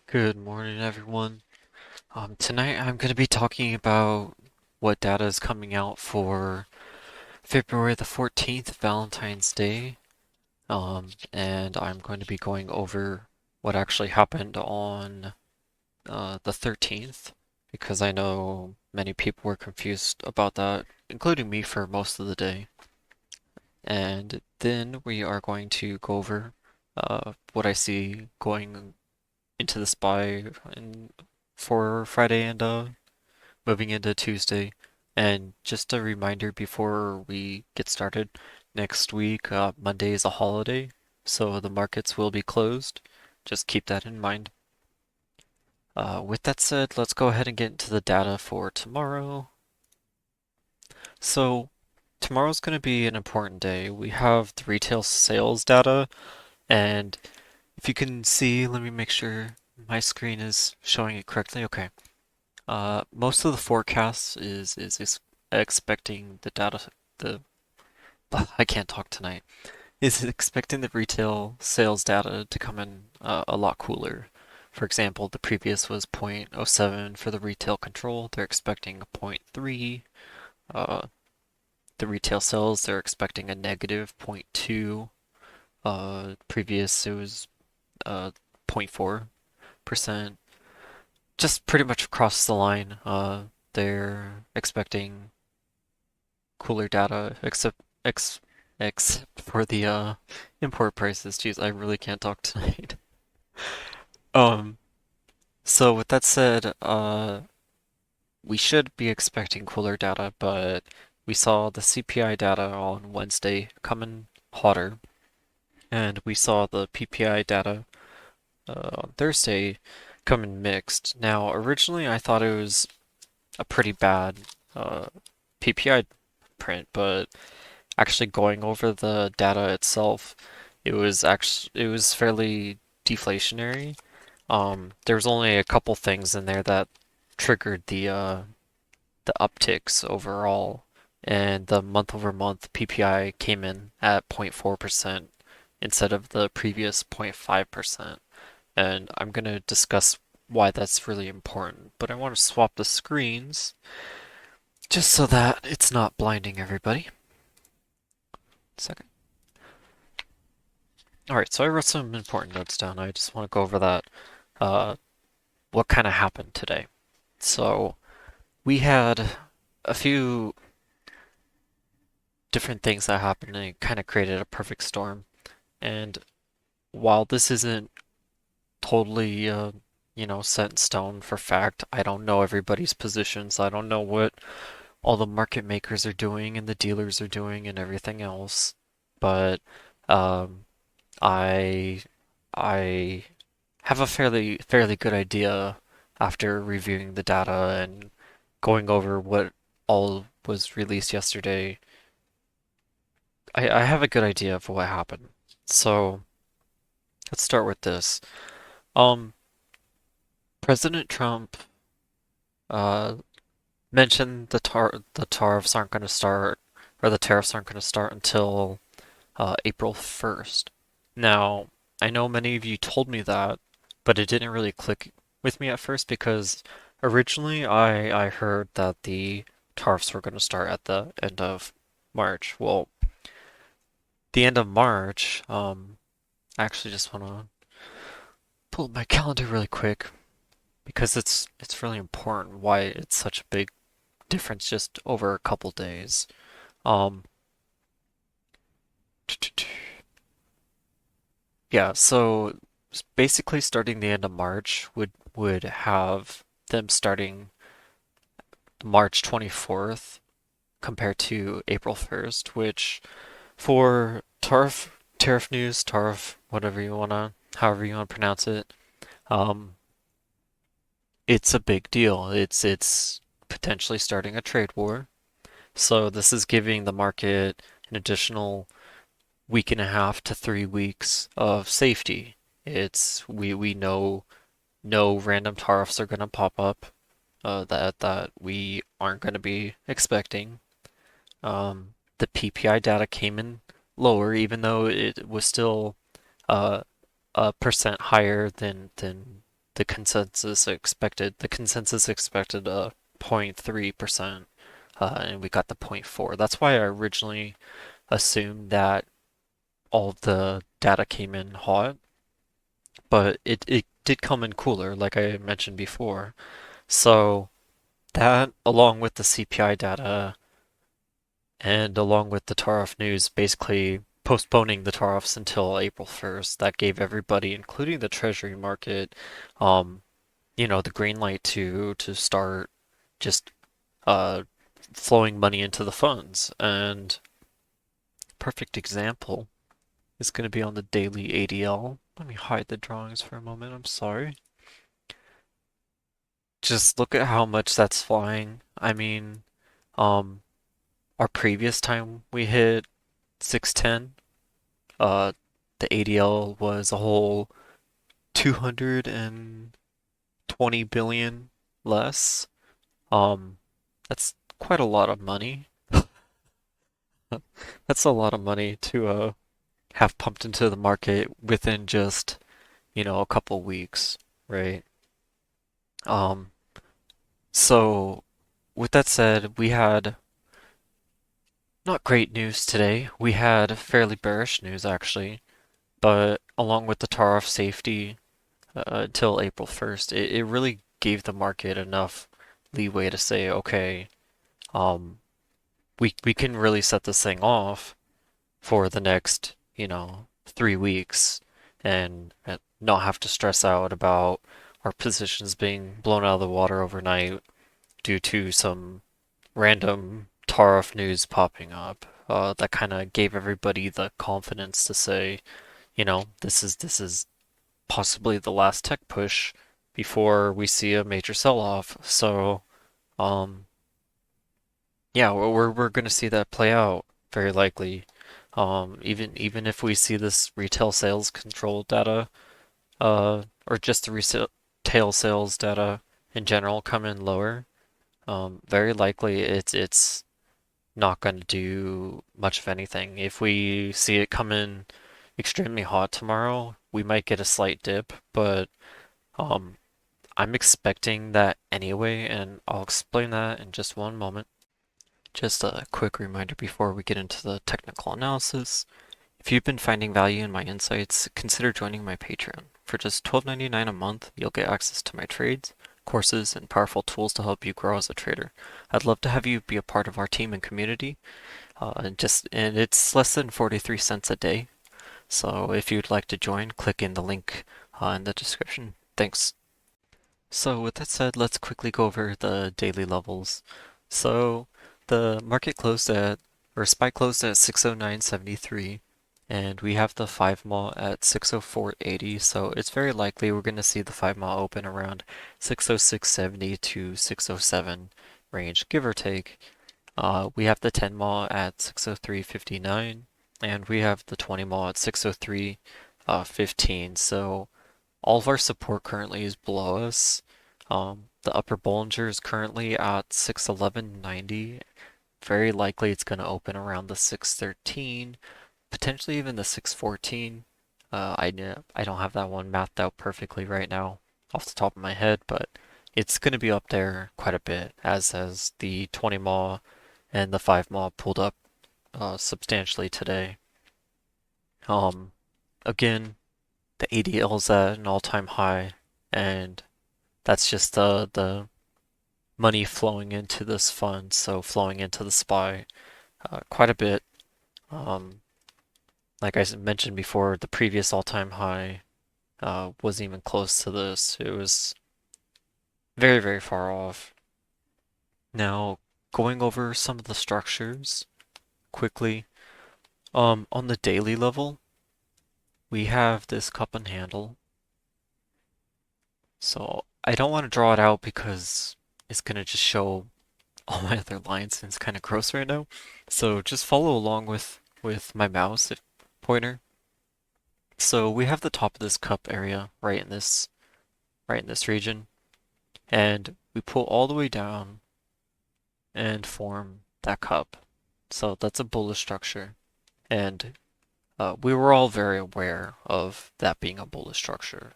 Good morning, everyone. Tonight I'm going to be talking about what data is coming out for February the 14th, Valentine's Day. And I'm going to be going over what actually happened on the 13th, because I know many people were confused about that, including me for most of the day. And then we are going to go over what I see going into the SPY for Friday and moving into Tuesday. And just a reminder before we get started, next week, Monday is a holiday, so the markets will be closed. Just keep that in mind. With that said, let's go ahead and get into the data for tomorrow. So, tomorrow's going to be an important day. We have the retail sales data, and if you can see, let me make sure my screen is showing it correctly. Okay. Most of the forecasts is expecting the data, the I can't talk tonight, is expecting the retail sales data to come in a lot cooler. For example, the previous was 0.07 for the retail control. They're expecting a zero point 0.3. Uh, the retail sales, they're expecting a negative zero point 0.2. Previous, it was 0.4%. Just pretty much across the line, they're expecting cooler data, except for the import prices. Jeez, I really can't talk tonight. Um, so with that said, we should be expecting cooler data, but we saw the CPI data on Wednesday coming hotter, and we saw the PPI data on Thursday coming mixed. Now, originally I thought it was a pretty bad uh, PPI print, but actually going over the data itself, it was fairly deflationary. There was only a couple things in there that triggered the upticks overall, and the month over month PPI came in at 0.4% instead of the previous 0.5%. And I'm gonna discuss why that's really important, but I want to swap the screens just so that it's not blinding everybody. Second. Alright, so I wrote some important notes down. I just want to go over that. Uh, what kind of happened today? So, we had a few different things that happened and it kind of created a perfect storm. And while this isn't totally, set in stone for fact, I don't know everybody's positions. I don't know what all the market makers are doing and the dealers are doing and everything else. But, um, I I have a fairly good idea after reviewing the data and going over what all was released yesterday. I have a good idea of what happened. So let's start with this. Um, President Trump uh mentioned the tariffs aren't going to start, or the tariffs aren't going to start until April 1st. Now, I know many of you told me that, but it didn't really click with me at first because originally I heard that the tariffs were going to start at the end of March. Well, the end of March, I actually just want to pull up my calendar really quick because it's really important why it's such a big difference just over a couple days. Um, Yeah, so basically starting the end of March would have them starting March 24th compared to April 1st, which for tariff news, tariff, however you wanna pronounce it, um, it's a big deal. It's potentially starting a trade war. So this is giving the market an additional week and a half to 3 weeks of safety. We know no random tariffs are going to pop up that we aren't going to be expecting. The PPI data came in lower, even though it was still uh, a percent higher than the consensus expected 0.3%, and we got the zero point 0.4. That's why I originally assumed that all of the data came in hot, but it did come in cooler, like I mentioned before. So that, along with the CPI data and along with the Taroff news, basically postponing the Taroffs until April 1st, that gave everybody, including the Treasury market, um, the green light to start just uh, flowing money into the funds. And perfect example is going to be on the daily ADL. Let me hide the drawings for a moment. I'm sorry. Just look at how much that's flying. I mean, um, our previous time we hit 610, uh, the ADL was a whole 220 billion less. Um, that's quite a lot of money. That's a lot of money to have pumped into the market within just, a couple weeks, right? Um, so with that said, we had not great news today. We had fairly bearish news actually, but along with the tariff safety until April 1st, it really gave the market enough leeway to say, okay, um, we can really set this thing off for the next, 3 weeks and not have to stress out about our positions being blown out of the water overnight due to some random tariff news popping up. That kind of gave everybody the confidence to say, this is possibly the last tech push before we see a major sell-off. So, um, yeah, we're gonna see that play out very likely. Even if we see this retail sales control data, or just the retail sales data in general come in lower, very likely it's not going to do much of anything. If we see it come in extremely hot tomorrow, we might get a slight dip, but um, I'm expecting that anyway, and I'll explain that in just one moment. Just a quick reminder before we get into the technical analysis. If you've been finding value in my insights, consider joining my Patreon. For just $12.99 a month, you'll get access to my trades, courses, and powerful tools to help you grow as a trader. I'd love to have you be a part of our team and community. And it's less than 43 cents a day. So if you'd like to join, click in the link in the description. Thanks. So with that said, let's quickly go over the daily levels. So the market closed at, or SPY closed at 609.73, and we have the 5 mall at 604.80, so it's very likely we're going to see the 5 mall open around 606.70 to 607 range, give or take. We have the 10 mall at 603.59, and we have the 20 mall at 603.15, so all of our support currently is below us. The upper Bollinger is currently at 611.90. Very likely it's going to open around the 613, potentially even the 614. I don't have that one mapped out perfectly right now off the top of my head, but it's going to be up there quite a bit, as has the 20 mall and the 5 mall pulled up substantially today. Um, Again, the ADL is at an all-time high, and that's just the money flowing into this fund, so flowing into the SPY quite a bit. Um, like I mentioned before, the previous all-time high wasn't even close to this. It was very, very far off. Now, going over some of the structures quickly. On the daily level, we have this cup and handle. So I don't want to draw it out because it's gonna just show all my other lines and it's kind of gross right now. So just follow along with my mouse pointer. So we have the top of this cup area right in this region, and we pull all the way down and form that cup. So that's a bullish structure, and we were all very aware of that being a bullish structure.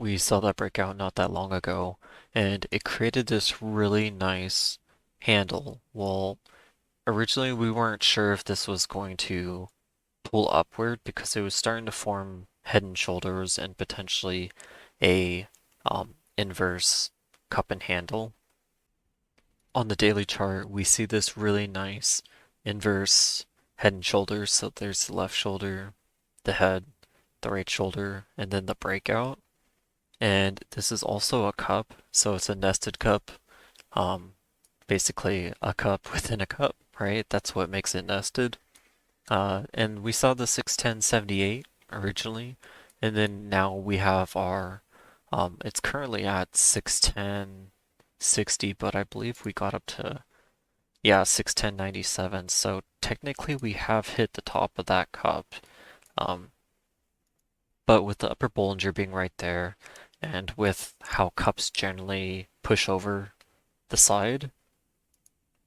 we saw that breakout not that long ago, and it created this really nice handle. Well, originally we weren't sure if this was going to pull upward because it was starting to form head and shoulders and potentially a inverse cup and handle. On the daily chart, we see this really nice inverse head and shoulders. So there's the left shoulder, the head, the right shoulder, and then the breakout. And this is also a cup, so it's a nested cup. Um, Basically a cup within a cup, right? That's what makes it nested. And we saw the 61078 originally, and then now we have our, it's currently at 61060, but I believe we got up to, yeah, 61097. So technically we have hit the top of that cup. Um, but with the upper Bollinger being right there, and with how cups generally push over the side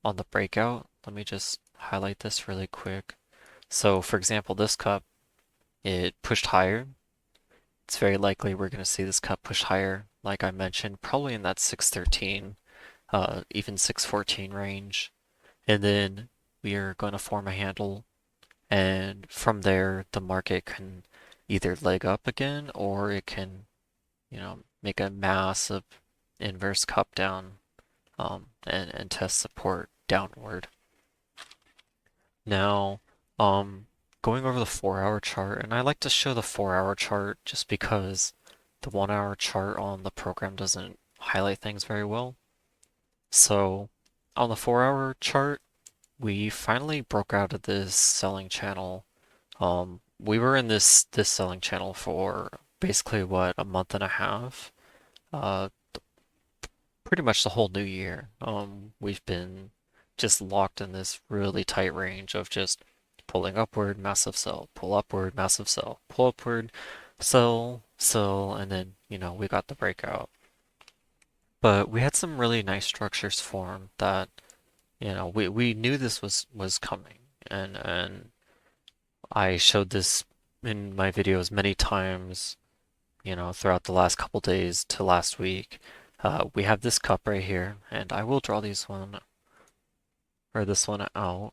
on the breakout, let me just highlight this really quick. So for example, this cup, it pushed higher. It's very likely we're going to see this cup push higher, like I mentioned, probably in that 613, even 614 range. And then we are going to form a handle, and from there, the market can either leg up again or it can, make a massive inverse cup down, and test support downward. Now, um, going over the 4 hour chart, and I like to show the 4 hour chart just because the 1 hour chart on the program doesn't highlight things very well. So, on the 4 hour chart, we finally broke out of this selling channel. We were in this selling channel for basically what, a month and a half. Uh, Pretty much the whole new year. We've been just locked in this really tight range of just pulling upward, massive sell, pull upward, massive sell, pull upward, sell, sell, and then, we got the breakout. But we had some really nice structures form that, we knew this was coming. And I showed this in my videos many times, throughout the last couple days to last week. We have this cup right here, and I will draw this one out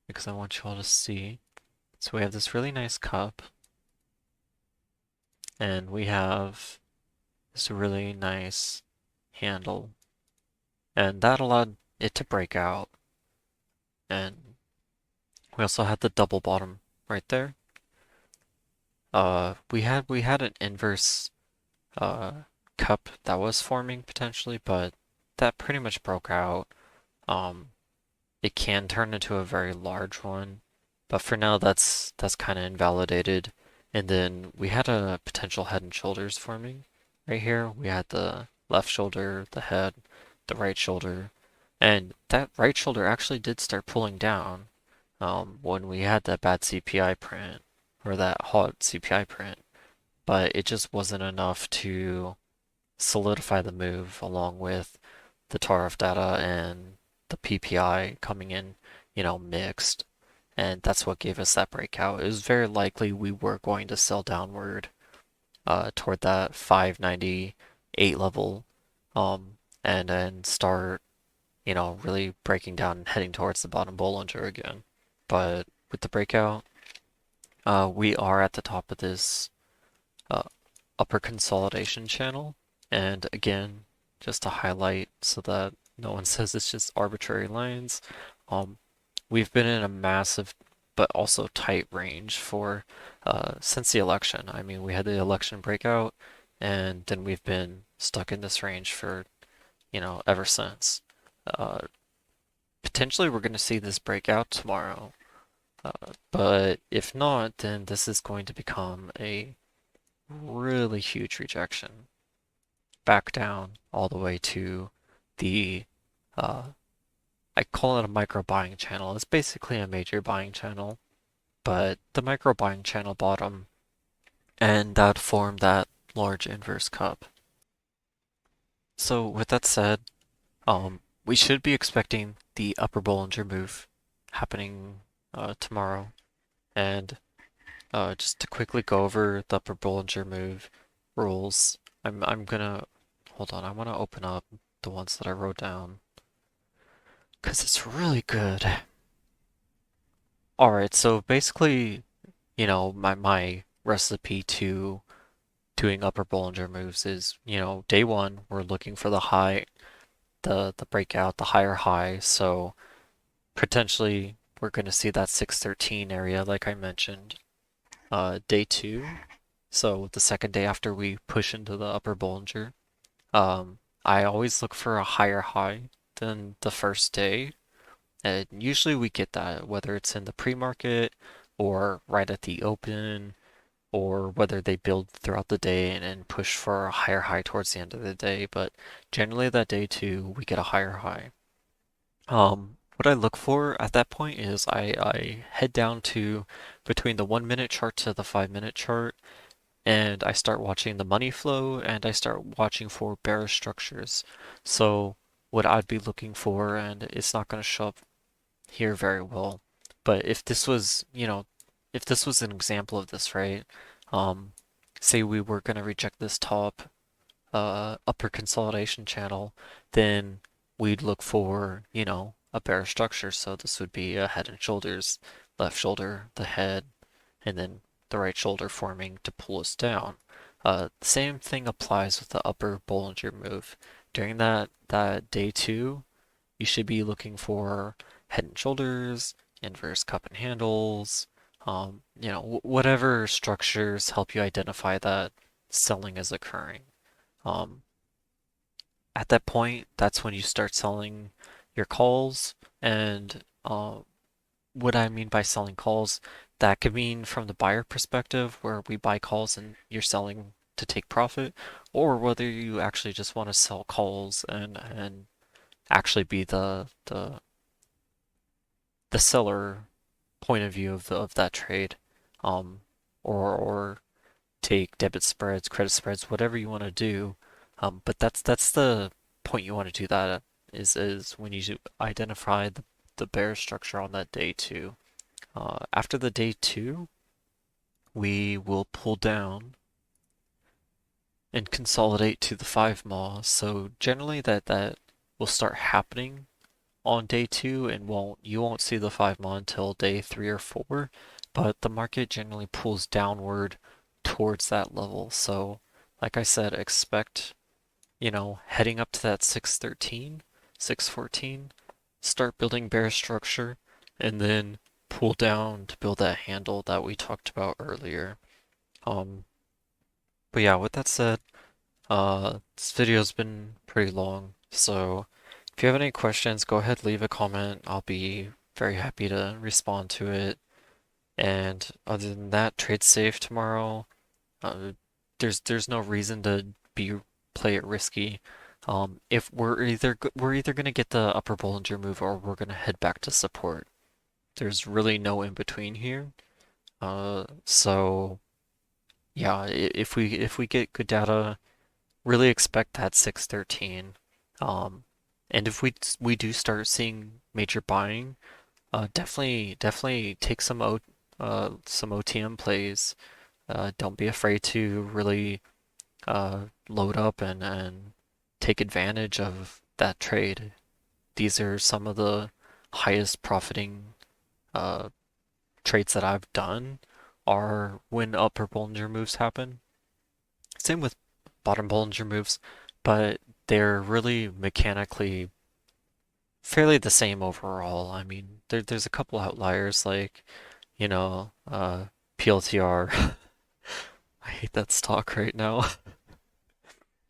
because I want you all to see. So we have this really nice cup, and we have this really nice handle, and that allowed it to break out. And we also had the double bottom right there. We had an inverse uh cup that was forming potentially, but that pretty much broke out. Um, it can turn into a very large one, but for now that's kind of invalidated. And then we had a potential head and shoulders forming right here. We had the left shoulder, the head, the right shoulder, and that right shoulder actually did start pulling down when we had that bad CPI print or that hot CPI print, but it just wasn't enough to solidify the move along with the TARF data and the PPI coming in, mixed. And that's what gave us that breakout. It was very likely we were going to sell downward toward that 598 level, and then start, really breaking down and heading towards the bottom Bollinger again. But with the breakout, we are at the top of this uh, upper consolidation channel. And again, just to highlight so that no one says it's just arbitrary lines, um, we've been in a massive but also tight range for since the election. I mean, we had the election breakout, and then we've been stuck in this range for, ever since. Uh, Potentially, we're going to see this breakout tomorrow, but if not, then this is going to become a really huge rejection back down all the way to the uh, I call it a micro buying channel. It's basically a major buying channel, but the micro buying channel bottom, and that formed that large inverse cup. So with that said, we should be expecting the upper Bollinger move happening tomorrow. And just to quickly go over the upper Bollinger move rules, I'm gonna hold on. I want to open up the ones that I wrote down because it's really good. All right, so basically, my recipe to doing upper Bollinger moves is, day one, we're looking for the high, the breakout, the higher high. So potentially we're going to see that 613 area, like I mentioned. Day two, so the second day after we push into the upper Bollinger, I always look for a higher high than the first day. And usually we get that whether it's in the pre-market or right at the open, or whether they build throughout the day and push for a higher high towards the end of the day. But generally that day two, we get a higher high. What I look for at that point is I head down to between the 1 minute chart to the 5 minute chart, and I start watching the money flow and I start watching for bearish structures. So what I'd be looking for, and it's not going to show up here very well, but if this was an example of this, right? Um, Say we were going to reject this top upper consolidation channel, then we'd look for, a bearish structure. So this would be a head and shoulders, left shoulder, the head, and then the right shoulder forming to pull us down. Same thing applies with the upper Bollinger move. During that day two, you should be looking for head and shoulders, inverse cup and handles, whatever structures help you identify that selling is occurring. Um, at that point, that's when you start selling your calls. And what I mean by selling calls, that could mean from the buyer perspective, where we buy calls and you're selling to take profit, or whether you actually just want to sell calls and actually be the seller point of view of that trade, um, or take debit spreads, credit spreads, whatever you want to do. But that's the point you want to do that at, is when you identify the bear structure on that day two. After the day two, we will pull down and consolidate to the 5 MA. So generally that will start happening on day two, and you won't see the 5 MA until day three or four, but the market generally pulls downward towards that level. So like I said, expect, heading up to that 613, 614, start building bear structure, and then pull down to build that handle that we talked about earlier. Um, but yeah, with that said, this video's been pretty long, so if you have any questions, go ahead, leave a comment. I'll be very happy to respond to it. And other than that, trade safe tomorrow. Uh, there's no reason to be play it risky. If we're either gonna get the upper Bollinger move or we're gonna head back to support. There's really no in between here. So yeah, if we get good data, really expect that 613. Um, and if we do start seeing major buying, definitely take some OTM plays. Don't be afraid to really load up and take advantage of that trade. These are some of the highest profiting uh, trades that I've done are when upper Bollinger moves happen. Same with bottom Bollinger moves, but they're really mechanically fairly the same overall. I mean, there's a couple outliers like, PLTR. I hate that stock right now.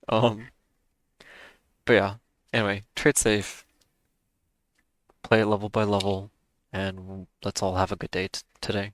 Um, but yeah. Anyway, trade safe, play it level by level, and let's all have a good day today.